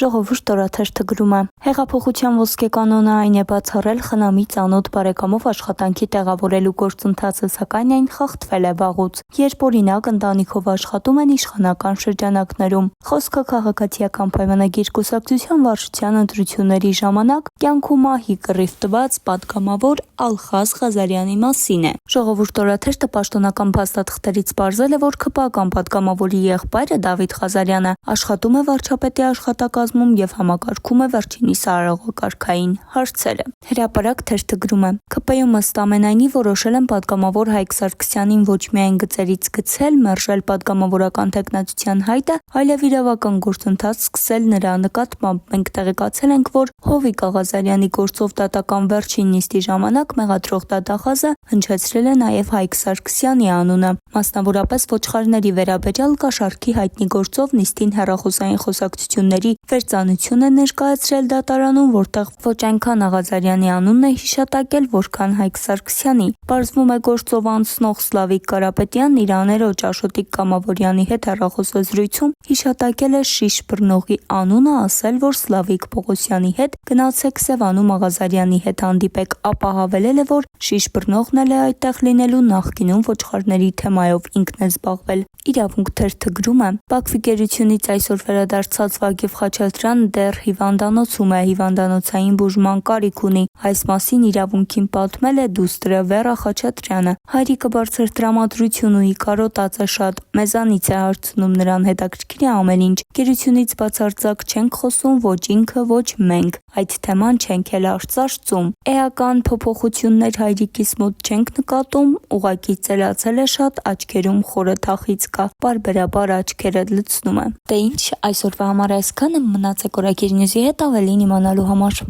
Ժողովուրդ օրաթերթը գրում է. Հեղափոխության ոսկե կանոնը այն է բացառել խնամի ծանոթ բարեկամով աշխատանքի տեղավորելու գործընթացը, սակայն այն խախտվել է վաղուց, երբ օրինակ ընտանիքով աշխատում են իշխանական շրջանակներում։ Խոսքը քաղաքացիական պայմանագիր կուսակցության վարչության ընտրությունների ժամանակ կյանքում ահի կռիվ տված պատգամավոր Ալխազ Ղազարյանի մասին է։ Ժողովուրդ օրաթերթը պաշտոնական փաստաթղթերից պարզել է, որ ՔՊԱ-կան պատգամավորի եղբայրը Դավիթ Ղազարյանը աշխատում է վարչապետի աշխատակազմում եւ համակարգում է վերջինիս արարողակարգային հարցերը։ Հրապարակ թերթը գրում է. ՔՊ-ում ըստ ամենայնի որոշել են պատգամավոր Հայկ Սարգսյանին ոչ միայն գծերից գցել, մերժել պատգամավորական տեխնացության հայտը, այլև իրավական գործընթաց սկսել նրա նկատմամբ։ Մենք տեղեկացել ենք, որ Հովիկ Ղազարյանի գործով դատական վերջին նիստի ժամանակ մեղադրող դատախազը հնչեցրել է նաեւ Հայկ Սարգսյանի անունը։ Մասնավորապես ոչխարների վերաբերյալ կաշառքի հայտնի գործով նիստին հեռախոսային խոսակցությունների վերծանություն է ներկայացրել դատարանում, որտեղ ոչ այնքան Ղազարյանի անունն է հիշատակել, որքան Հայկ Սարգսյանի։ Պարզվում է գործով անցնող Սլավիկ Կարապետյանն իր աներոջ Աշոտիկ Կամավորյանի հետ հեռախոսազրույցում հիշատակել է շիշ բռնողի անունը, ասել, որ Սլավիկ Պողոսյանի հետ գնացեք Սևանում Ղազարյանի հետ հանդիպեք, ապա հավելել է, որ շիշ բռնողն էլ է այդտեղ լինելու, նախկինում ոչխարների թեմայով ինքն է զբաղվել։ Իրավունք թերթը գրում է. Բաքվի գերությունից այսօր վերադարձած Վագիվ Խաչատրյանը դեռ հիվանդանոցում է, հիվանդանոցային բուժման կարիք ունի։ Այս մասին իրավունքին պատմել է դուստրը Վերա Խաչատրյանը։ Հայրիկը բարձր տրամադրություն ունի, կարոտած է շատ, մեզանից է հարցնում, նրան հետաքրքիր է ամեն ինչ։ Գերությունից բացարձակ չենք խոսում ոչ ինքը, ոչ մենք, այդ թեման չենք էլ արծարծում։ Էական փոփոխություններ հայրիկիս մոտ չենք նկատում, ուղղակի ծերացել է շատ, աչքերում խորը թախիծ կա, պարբերաբար աչքերը լցնում է։ Դե ինչ, այսօրվա համար այսքանը, մնացեք Օրագիր Նյուզի հետ ավելին իմանալու համար։